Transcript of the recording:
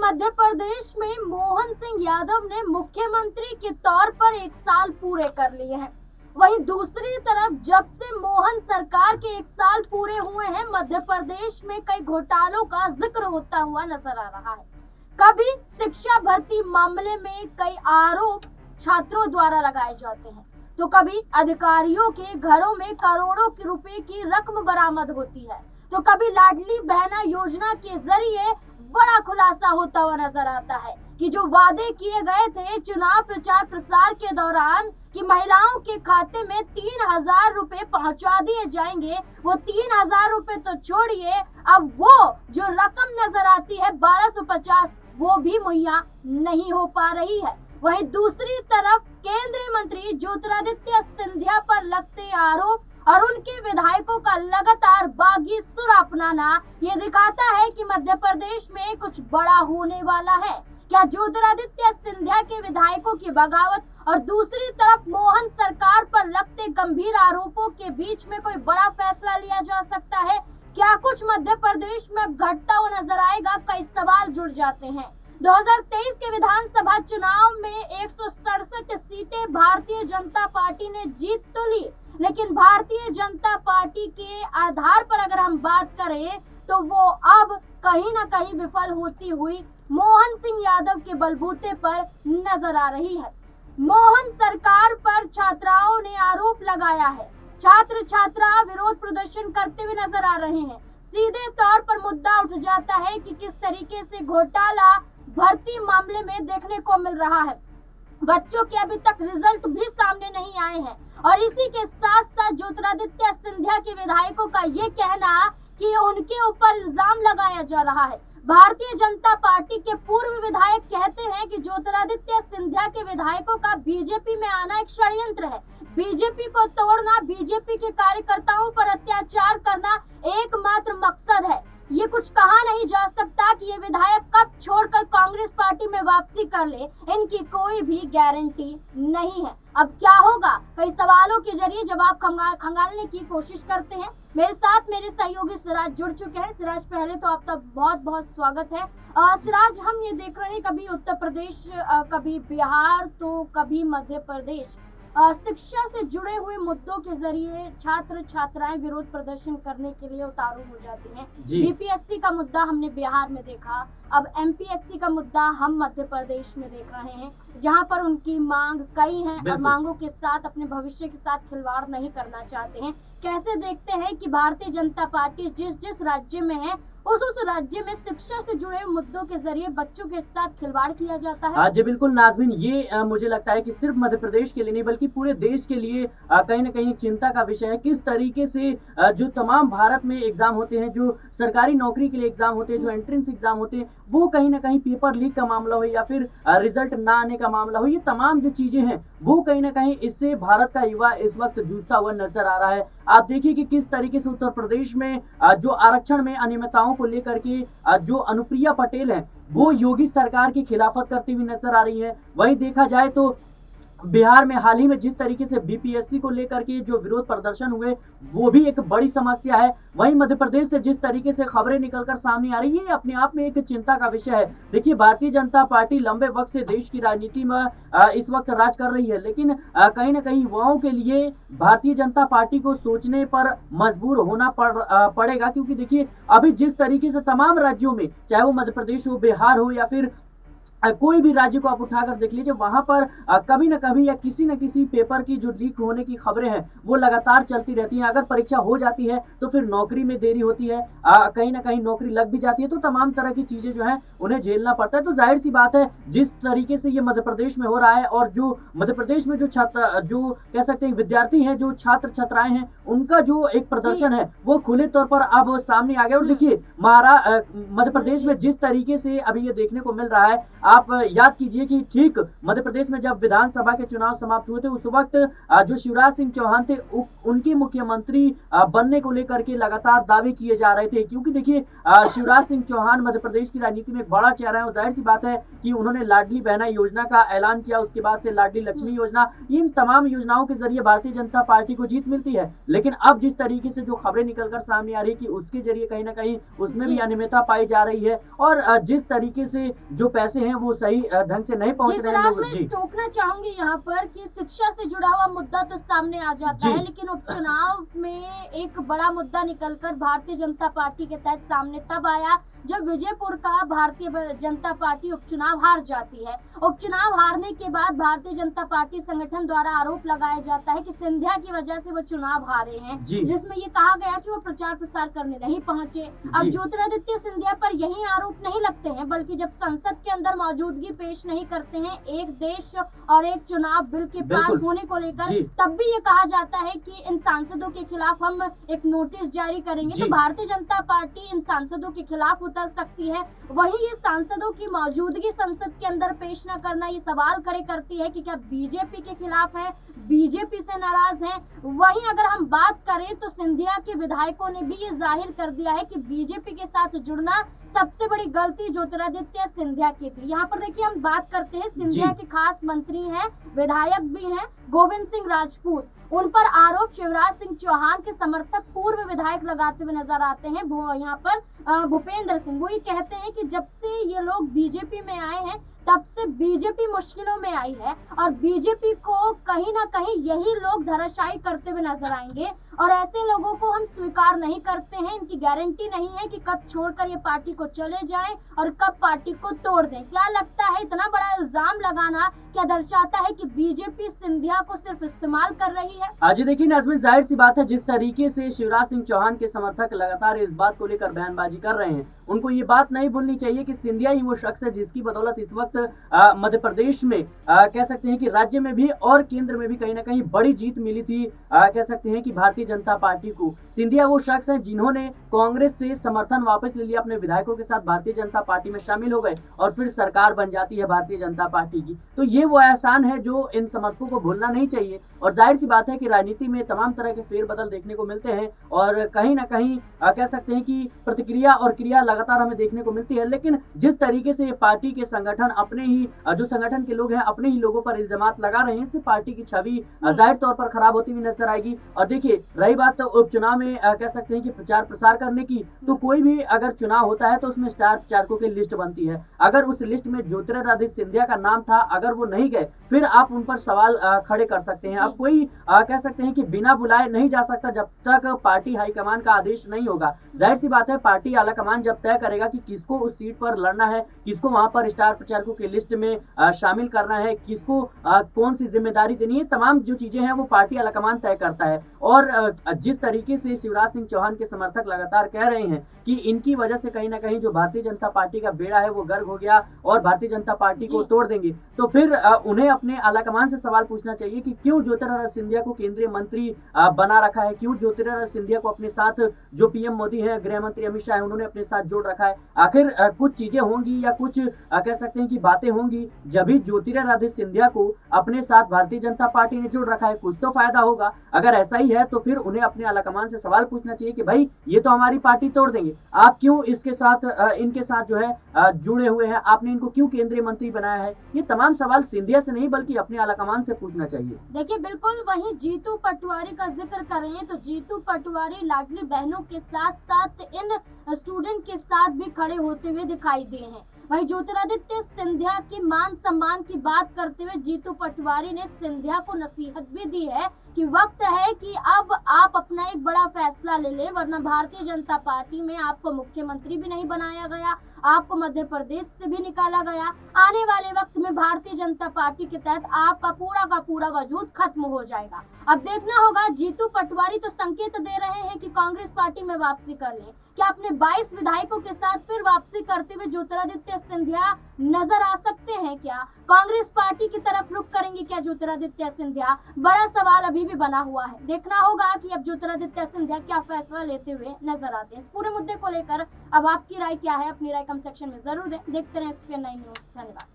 मध्य प्रदेश में मोहन सिंह यादव ने मुख्यमंत्री के तौर पर 1 साल पूरे कर लिए हैं। वहीं दूसरी तरफ जब से मोहन सरकार के 1 साल पूरे हुए हैं, मध्य प्रदेश में कई घोटालों का जिक्र होता हुआ नजर आ रहा है। कभी शिक्षा भर्ती मामले में कई आरोप छात्रों द्वारा लगाए जाते हैं, तो कभी अधिकारियों के घरों में करोड़ों रुपए की रकम बरामद होती है, तो कभी लाडली बहना योजना के जरिए बड़ा खुलासा होता हुआ नजर आता है कि जो वादे किए गए थे चुनाव प्रचार प्रसार के दौरान कि महिलाओं के खाते में 3,000 रुपए पहुंचा दिए जाएंगे, वो 3,000 रुपए तो छोड़िए, अब वो जो रकम नजर आती है 1,250 वो भी मुहैया नहीं हो पा रही है। वहीं दूसरी तरफ केंद्रीय मंत्री ज्योतिरादित्य सिंधिया पर लगते आरोप और उनके विधायकों का लगातार बागी सुर अपनाना ये दिखाता है कि मध्य प्रदेश में कुछ बड़ा होने वाला है। क्या ज्योतिरादित्य सिंधिया के विधायकों की बगावत और दूसरी तरफ मोहन सरकार पर लगते गंभीर आरोपों के बीच में कोई बड़ा फैसला लिया जा सकता है? क्या कुछ मध्य प्रदेश में घटता हुआ नजर आएगा? कई सवाल जुड़ जाते हैं। 2023 के विधानसभा चुनाव में 167 सीटें भारतीय जनता पार्टी ने जीत तो ली, लेकिन भारतीय जनता पार्टी के आधार पर अगर हम बात करें तो वो अब कहीं ना कहीं विफल होती हुई मोहन सिंह यादव के बलबूते पर नजर आ रही है। मोहन सरकार पर छात्राओं ने आरोप लगाया है, छात्र छात्रा विरोध प्रदर्शन करते हुए नजर आ रहे हैं। सीधे तौर पर मुद्दा उठ जाता है कि किस तरीके से घोटाला भर्ती मामले में देखने को मिल रहा है। बच्चों के अभी तक रिजल्ट भी सामने नहीं आए हैं और इसी के साथ साथ ज्योतिरादित्य सिंधिया के विधायकों का ये कहना कि उनके ऊपर इल्जाम लगाया जा रहा है। भारतीय जनता पार्टी के पूर्व विधायक कहते हैं कि ज्योतिरादित्य सिंधिया के विधायकों का बीजेपी में आना एक षड्यंत्र है, बीजेपी को तोड़ना, बीजेपी के कार्यकर्ताओं पर अत्याचार करना एकमात्र मकसद है। ये कुछ कहा नहीं जा सकता कि ये विधायक कब छोड़कर कांग्रेस पार्टी में वापसी कर ले, इनकी कोई भी गारंटी नहीं है। अब क्या होगा, कई सवालों के जरिए जवाब खंगालने की कोशिश करते हैं। मेरे साथ मेरे सहयोगी सिराज जुड़ चुके हैं। सिराज, पहले तो आपका बहुत बहुत स्वागत है। सिराज, हम ये देख रहे हैं कभी उत्तर प्रदेश, कभी बिहार, तो कभी मध्य प्रदेश, शिक्षा से जुड़े हुए मुद्दों के जरिए छात्र छात्राएं विरोध प्रदर्शन करने के लिए उतारू हो जाती हैं। बीपीएससी का मुद्दा हमने बिहार में देखा, अब एमपीएससी का मुद्दा हम मध्य प्रदेश में देख रहे हैं, जहां पर उनकी मांग कई हैं और मांगों के साथ अपने भविष्य के साथ खिलवाड़ नहीं करना चाहते हैं। कैसे देखते हैं कि भारतीय जनता पार्टी जिस जिस राज्य में है उस राज्य में शिक्षा से जुड़े मुद्दों के जरिए बच्चों के साथ खिलवाड़ किया जाता है? जी बिल्कुल नाज़मीन, ये मुझे लगता है कि सिर्फ मध्य प्रदेश के लिए नहीं बल्कि पूरे देश के लिए कहीं ना कहीं चिंता का विषय है। किस तरीके से जो तमाम भारत में एग्जाम होते हैं, जो सरकारी नौकरी के लिए एग्जाम होते हैं, जो एंट्रेंस एग्जाम होते हैं, वो कहीं ना कहीं पेपर लीक का मामला हो या फिर रिजल्ट ना आने का मामला हो, ये तमाम जो चीजें हैं वो कहीं ना कहीं इससे भारत का युवा इस वक्त जूझता हुआ नजर आ रहा है। आप देखिए कि किस तरीके से उत्तर प्रदेश में जो आरक्षण में अनियमितताओं को लेकर के जो अनुप्रिया पटेल है वो योगी सरकार की खिलाफत करती हुई नजर आ रही है। वहीं देखा जाए तो बिहार में हाल ही में जिस तरीके से बीपीएससी को लेकर के जो विरोध प्रदर्शन हुए वो भी एक बड़ी समस्या है। वहीं मध्य प्रदेश से जिस तरीके से खबरें निकलकर सामने आ रही है, ये अपने आप में एक चिंता का विषय है। देखिए, भारतीय जनता पार्टी लंबे वक्त से देश की राजनीति में इस वक्त राज कर रही है, लेकिन कहीं ना कहीं युवाओं के लिए भारतीय जनता पार्टी को सोचने पर मजबूर होना पड़ेगा, क्योंकि देखिए अभी जिस तरीके से तमाम राज्यों में, चाहे वो मध्य प्रदेश हो, बिहार हो या फिर कोई भी राज्य को आप उठाकर देख लीजिए, वहां पर कभी ना कभी या किसी न किसी पेपर की जो लीक होने की खबरें हैं वो लगातार चलती रहती हैं। अगर परीक्षा हो जाती है तो फिर नौकरी में देरी होती है, कहीं ना कहीं नौकरी लग भी जाती है, तो तमाम तरह की चीजें जो हैं उन्हें झेलना पड़ता है। तो जाहिर सी बात है, जिस तरीके से ये मध्य प्रदेश में हो रहा है और जो मध्य प्रदेश में जो छात्र, जो कह सकते हैं विद्यार्थी हैं, जो छात्र छात्राएं हैं, उनका जो एक प्रदर्शन है वो खुले तौर पर अब सामने आ गया। और देखिए मध्य प्रदेश में जिस तरीके से अभी ये देखने को मिल रहा है, आप याद कीजिए कि ठीक मध्य प्रदेश में जब विधानसभा के चुनाव समाप्त हुए थे उस वक्त जो शिवराज सिंह चौहान थे उनकी मुख्यमंत्री बनने को लेकर के लगातार दावे किए जा रहे थे, क्योंकि देखिए शिवराज सिंह चौहान मध्य प्रदेश की राजनीति में एक बड़ा चेहरा है और जाहिर सी बात है कि उन्होंने लाडली बहना योजना का ऐलान किया, उसके बाद से लाडली लक्ष्मी योजना, इन तमाम योजनाओं के जरिए भारतीय जनता पार्टी को जीत मिलती है। लेकिन अब जिस तरीके से जो खबरें निकलकर सामने आ रही है कि उसके जरिए कहीं ना कहीं उसमें भी अनियमितता पाई जा रही है और जिस तरीके से जो पैसे हैं वो सही ढंग से नहीं पहुंच रहे हैं लोग। मैं टोकना चाहूंगी यहाँ पर कि शिक्षा से जुड़ा हुआ मुद्दा तो सामने आ जाता है, लेकिन उपचुनाव में एक बड़ा मुद्दा निकलकर भारतीय जनता पार्टी के तहत सामने तब आया जब विजयपुर का भारतीय जनता पार्टी उपचुनाव हार जाती है। उपचुनाव हारने के बाद भारतीय जनता पार्टी संगठन द्वारा आरोप लगाया जाता है कि सिंधिया की वजह से वो चुनाव हारे हैं, जिसमें ये कहा गया कि वो प्रचार प्रसार करने नहीं पहुंचे। अब ज्योतिरादित्य सिंधिया पर यही आरोप नहीं लगते हैं, बल्कि जब संसद के अंदर मौजूदगी पेश नहीं करते हैं एक देश और एक चुनाव बिल के पास होने को लेकर, तब भी ये कहा जाता है कि इन सांसदों के खिलाफ हम एक नोटिस जारी करेंगे। तो भारतीय जनता पार्टी इन सांसदों के खिलाफ उतर सकती है। वहीं ये सांसदों की मौजूदगी संसद के अंदर पेश न करना ये सवाल खड़े करती है कि क्या बीजेपी के खिलाफ है, बीजेपी से नाराज हैं। वहीं अगर हम बात करें तो सिंधिया के विधायकों ने भी ये जाहिर कर दिया है कि बीजेपी के साथ जुड़ना सबसे बड़ी गलती ज्योतिरादित्य सिंधिया की थी। यहाँ पर देखिए हम बात करते हैं सिंधिया के खास मंत्री हैं, विधायक भी हैं गोविंद सिंह राजपूत। उन पर आरोप शिवराज सिंह चौहान के समर्थक पूर्व विधायक लगाते हुए नजर आते हैं। यहाँ पर भूपेंद्र सिंह वो ये कहते हैं कि जब से ये लोग बीजेपी में आए हैं तब से बीजेपी मुश्किलों में आई है और बीजेपी को कहीं ना कहीं यही लोग धराशायी करते हुए नजर आएंगे और ऐसे लोगों को हम स्वीकार नहीं करते हैं। इनकी गारंटी नहीं है कि कब छोड़कर ये पार्टी को चले जाएं और कब पार्टी को तोड़ दें। क्या लगता है इतना बड़ा इल्जाम लगाना क्या दर्शाता है कि बीजेपी सिंधिया को सिर्फ इस्तेमाल कर रही है? आज देखिए नाज़मीन, जाहिर सी बात है जिस तरीके से शिवराज सिंह चौहान के समर्थक लगातार इस बात को लेकर बयानबाजी कर रहे हैं, उनको ये बात नहीं भूलनी चाहिए कि सिंधिया ही वो शख्स है जिसकी बदौलत इस वक्त मध्य प्रदेश में कह सकते हैं कि राज्य में भी और केंद्र में भी कहीं ना कहीं बड़ी जीत मिली थी। कह सकते हैं कि भारतीय जनता पार्टी को सिंधिया वो शख्स है जिन्होंने कांग्रेस से समर्थन वापस ले लिया, अपने विधायकों के साथ भारतीय जनता पार्टी में शामिल हो गए और फिर सरकार बन जाती है भारतीय जनता पार्टी की। तो ये वो एहसान है जो इन समर्थकों को भूलना नहीं चाहिए। और जाहिर सी बात है कि राजनीति में तमाम तरह के फेरबदल देखने को मिलते हैं और कहीं ना कहीं कह सकते हैं कि प्रतिक्रिया और क्रिया लगातार हमें देखने को मिलती है। लेकिन जिस तरीके से पार्टी के संगठन अपने ही जो संगठन के लोग हैं अपने ही लोगों पर इल्जामात लगा रहे हैं, इससे पार्टी की छवि जाहिर तौर पर खराब होती हुई नजर आएगी। और देखिए रही बात तो उपचुनाव में कह सकते हैं कि प्रचार प्रसार करने की, तो कोई भी अगर चुनाव होता है तो उसमें स्टार प्रचारकों की लिस्ट बनती है। अगर उस लिस्ट में ज्योतिरादित्य सिंधिया का नाम था, अगर वो नहीं गए, फिर आप उन पर सवाल खड़े कर सकते हैं। अब कोई कह सकते हैं कि बिना बुलाए नहीं जा सकता जब तक पार्टी हाईकमान का आदेश नहीं होगा। जाहिर सी बात है पार्टी आलाकमान जब तय करेगा कि किसको उस सीट पर लड़ना है, किसको वहां पर स्टार प्रचारकों की लिस्ट में शामिल करना है, किसको कौन सी जिम्मेदारी देनी है, तमाम जो चीजें हैं वो पार्टी आलाकमान तय करता है। और जिस तरीके से शिवराज सिंह चौहान के समर्थक लगातार कह रहे हैं कि इनकी वजह से कहीं ना कहीं जो भारतीय जनता पार्टी का बेड़ा है वो गर्क हो गया और भारतीय जनता पार्टी को तोड़ देंगे, तो फिर उन्हें अपने आलाकमान से सवाल पूछना चाहिए कि क्यों ज्योतिरादित्य सिंधिया को केंद्रीय मंत्री बना रखा है, क्यों ज्योतिरादित्य सिंधिया को अपने साथ जो पीएम मोदी है, गृह मंत्री अमित शाह है, उन्होंने अपने साथ जोड़ रखा है। आखिर कुछ चीजें होंगी या कुछ कह सकते हैं कि बातें होंगी जब भी ज्योतिरादित्य सिंधिया को अपने साथ भारतीय जनता पार्टी ने जोड़ रखा है, कुछ तो फायदा होगा। अगर ऐसा ही है तो फिर उन्हें अपने आलाकमान से सवाल पूछना चाहिए कि भाई ये तो हमारी पार्टी तोड़ देंगे, आप क्यों इसके साथ इनके साथ जो है जुड़े हुए हैं, आपने इनको क्यों केंद्रीय मंत्री बनाया है। ये तमाम सवाल सिंधिया से नहीं बल्कि अपने आलाकमान से पूछना चाहिए। देखिए बिल्कुल, वहीं जीतू पटवारी का जिक्र करें तो जीतू पटवारी लाडली बहनों के साथ साथ इन स्टूडेंट के साथ भी खड़े होते हुए दिखाई दिए हैं। वहीं ज्योतिरादित्य सिंधिया की मान सम्मान की बात करते हुए जीतू पटवारी ने सिंधिया को नसीहत भी दी है कि वक्त है कि अब आप अपना एक बड़ा फैसला ले लें, वरना भारतीय जनता पार्टी में आपको मुख्यमंत्री भी नहीं बनाया गया, आपको मध्य प्रदेश से भी निकाला गया। आने वाले वक्त में भारतीय जनता पार्टी के तहत आपका का पूरा वजूद खत्म हो जाएगा। अब देखना होगा, जीतू पटवारी तो संकेत दे रहे हैं कि कांग्रेस पार्टी में वापसी कर लें। क्या अपने 22 विधायकों के साथ फिर वापसी करते हुए ज्योतिरादित्य सिंधिया नजर आ सकते हैं? क्या कांग्रेस पार्टी की तरफ रुख करेंगे क्या ज्योतिरादित्य सिंधिया? बड़ा सवाल अभी भी बना हुआ है। देखना होगा कि अब ज्योतिरादित्य सिंधिया क्या फैसला लेते हुए नजर आते हैं। इस पूरे मुद्दे को लेकर अब आपकी राय क्या है? अपनी राय कमेंट सेक्शन में जरूर दें। देखते रहे SPN9 न्यूज़। धन्यवाद।